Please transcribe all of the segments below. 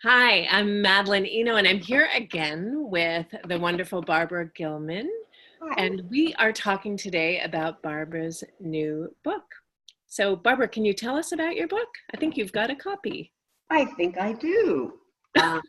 Hi, I'm Madeleine and I'm here again with the wonderful Barbara Gilman. Hi. And we are talking today about Barbara's new book. So, Barbara, can you tell us about your book? I think you've got a copy. I think I do. Um,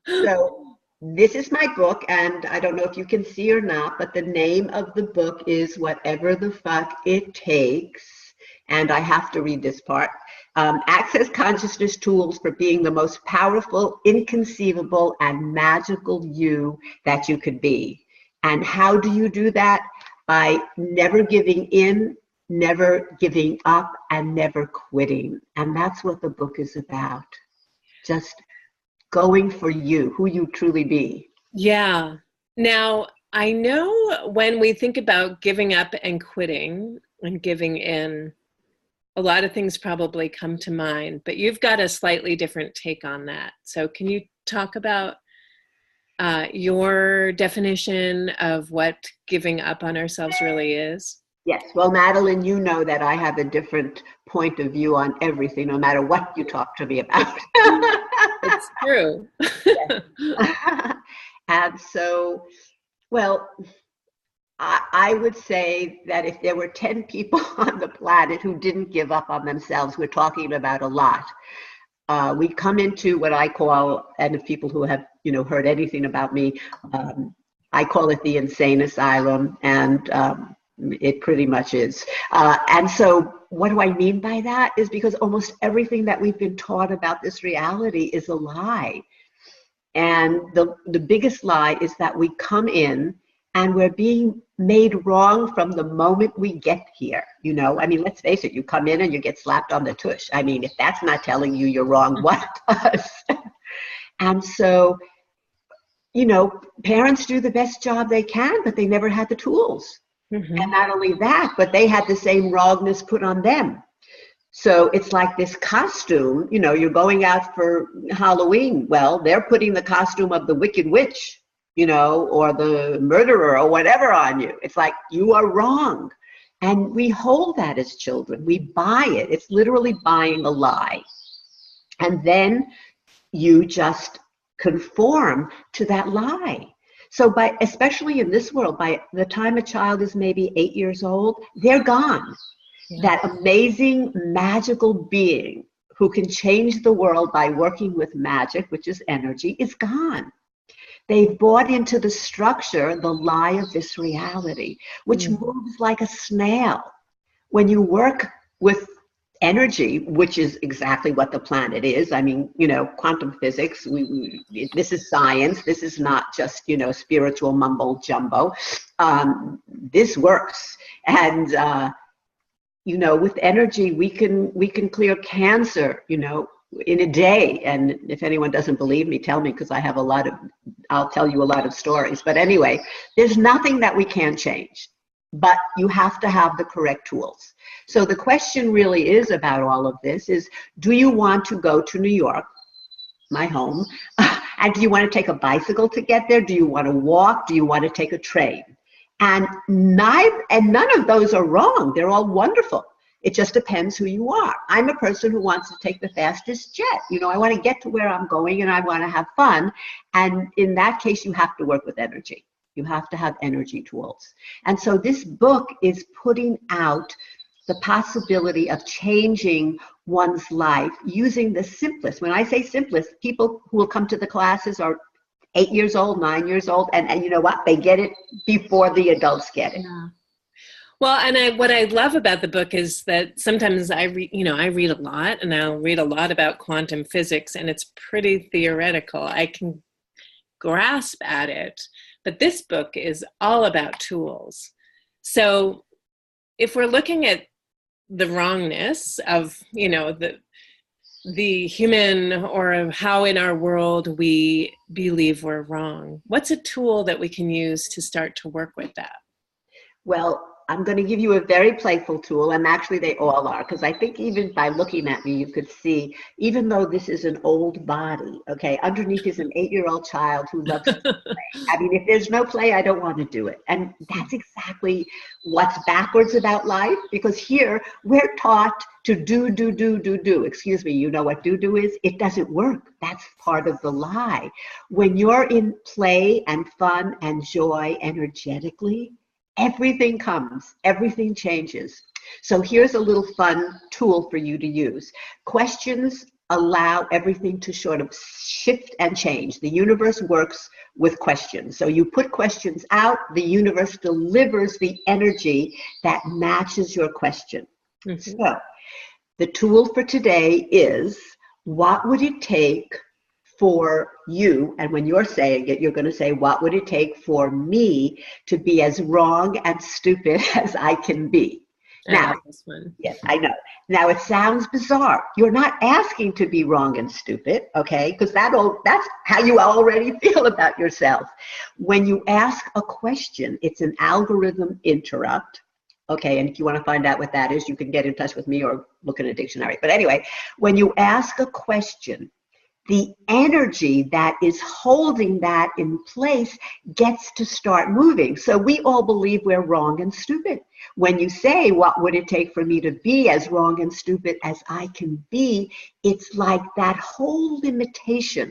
so this is my book, and I don't know if you can see or not, but the name of the book is Whatever the Fuck It Takes. And I have to read this part. Access consciousness tools for being the most powerful, inconceivable, and magical you that you could be. And how do you do that? By never giving in, never giving up, and never quitting. And that's what the book is about. Just going for you, who you truly be. Yeah. Now, I know when we think about giving up and quitting and giving in, a lot of things probably come to mind, but you've got a slightly different take on that. So, can you talk about your definition of what giving up on ourselves really is? Yes, well, Madeleine, you know that I have a different point of view on everything, no matter what you talk to me about. It's true. And so, well, I would say that if there were 10 people on the planet who didn't give up on themselves, we're talking about a lot. We come into what I call, and if people who have heard anything about me, I call it the insane asylum, and it pretty much is. And so what do I mean by that is because almost everything that we've been taught about this reality is a lie. And the biggest lie is that we come in and we're being made wrong from the moment we get here. I mean, let's face it, you come in and you get slapped on the tush. I mean, if that's not telling you you're wrong, what does? And so, parents do the best job they can, but they never had the tools. And Mhm. not only that, but they had the same wrongness put on them. So it's like this costume, you're going out for Halloween. Well, they're putting the costume of the Wicked Witch, or the murderer or whatever on you. It's like, you are wrong. And we hold that as children. We buy it. It's literally buying a lie. And then you just conform to that lie. So especially in this world, by the time a child is maybe 8 years old, they're gone. Yeah. That amazing magical being who can change the world by working with magic, which is energy, is gone. They've bought into the structure, the lie of this reality, which Mm. moves like a snail. When you work with energy, which is exactly what the planet is. I mean, quantum physics, this is science. This is not just, spiritual mumbo jumbo. This works. And, with energy, we can clear cancer, in a day. And if anyone doesn't believe me, tell me, because I'll tell you a lot of stories. But anyway, there's nothing that we can't change, but you have to have the correct tools. So the question really is about all of this is, do you want to go to New York, my home, and do you want to take a bicycle to get there? Do you want to walk? Do you want to take a train? And none of those are wrong. They're all wonderful. It just depends who you are. I'm a person who wants to take the fastest jet. I want to get to where I'm going and I want to have fun. And in that case, you have to work with energy. You have to have energy tools. And so this book is putting out the possibility of changing one's life using the simplest. When I say simplest, people who will come to the classes are 8 years old, 9 years old, and you know what? They get it before the adults get it. Yeah. Well, and what I love about the book is that sometimes I read a lot, and I'll read a lot about quantum physics, and it's pretty theoretical. I can grasp at it, but this book is all about tools. So if we're looking at the wrongness of, the human, or of how in our world we believe we're wrong, what's a tool that we can use to start to work with that? Well, I'm going to give you a very playful tool, and actually they all are, because I think even by looking at me, you could see, even though this is an old body, okay, underneath is an 8-year-old child who loves to play. I mean, if there's no play, I don't want to do it. And that's exactly what's backwards about life, because here we're taught to do. Excuse me, you know what do is? It doesn't work. That's part of the lie. When you're in play and fun and joy energetically, everything comes, everything changes. So here's a little fun tool for you to use. Questions allow everything to sort of shift and change. The universe works with questions. So you put questions out, the universe delivers the energy that matches your question. Mm-hmm. So the tool for today is, what would it take for you, and when you're saying it, you're going to say, what would it take for me to be as wrong and stupid as I can be? Now, this one. Yes, I know. Now, it sounds bizarre. You're not asking to be wrong and stupid, okay? Because that's how you already feel about yourself. When you ask a question, it's an algorithm interrupt. Okay, and if you want to find out what that is, you can get in touch with me or look in a dictionary. But anyway, when you ask a question, the energy that is holding that in place gets to start moving. So we all believe we're wrong and stupid. When you say, what would it take for me to be as wrong and stupid as I can be? It's like that whole limitation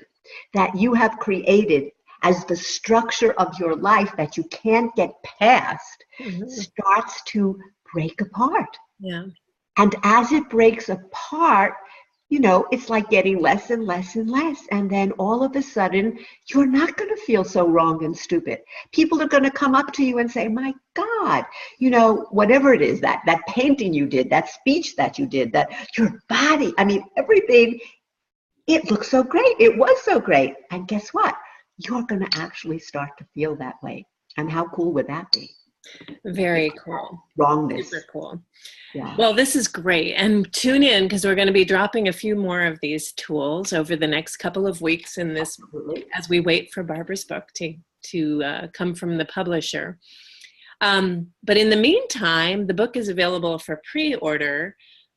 that you have created as the structure of your life that you can't get past starts to break apart. Yeah. And as it breaks apart, you know, it's like getting less and less and less. And then all of a sudden, you're not going to feel so wrong and stupid. People are going to come up to you and say, my God, you know, whatever it is, that painting you did, that speech that you did, that your body, I mean, everything, it looks so great. It was so great. And guess what? You're going to actually start to feel that way. And how cool would that be? Very cool. Wrongness. Super cool. Yeah. Well, this is great. And tune in, because we're going to be dropping a few more of these tools over the next couple of weeks in this, as we wait for Barbra's book to come from the publisher. But in the meantime, the book is available for pre-order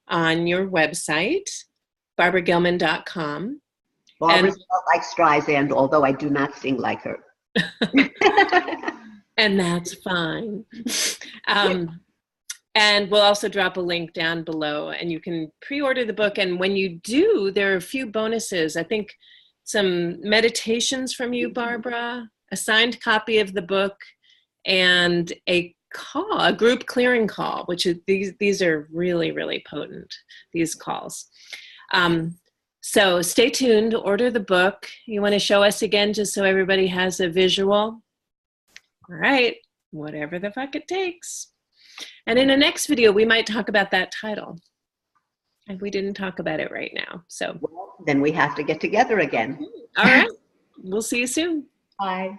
on your website, barbragilman.com. Barbra spelled like Streisand, although I do not sing like her. And that's fine. And we'll also drop a link down below, and you can pre-order the book. And when you do, there are a few bonuses. I think some meditations from you, Barbra, a signed copy of the book, and a group clearing call, which is, these are really, really potent, these calls. So stay tuned, order the book. You want to show us again, just so everybody has a visual? All right, whatever the fuck it takes. And in the next video, we might talk about that title. And we didn't talk about it right now. So well, then we have to get together again. All right. We'll see you soon. Bye.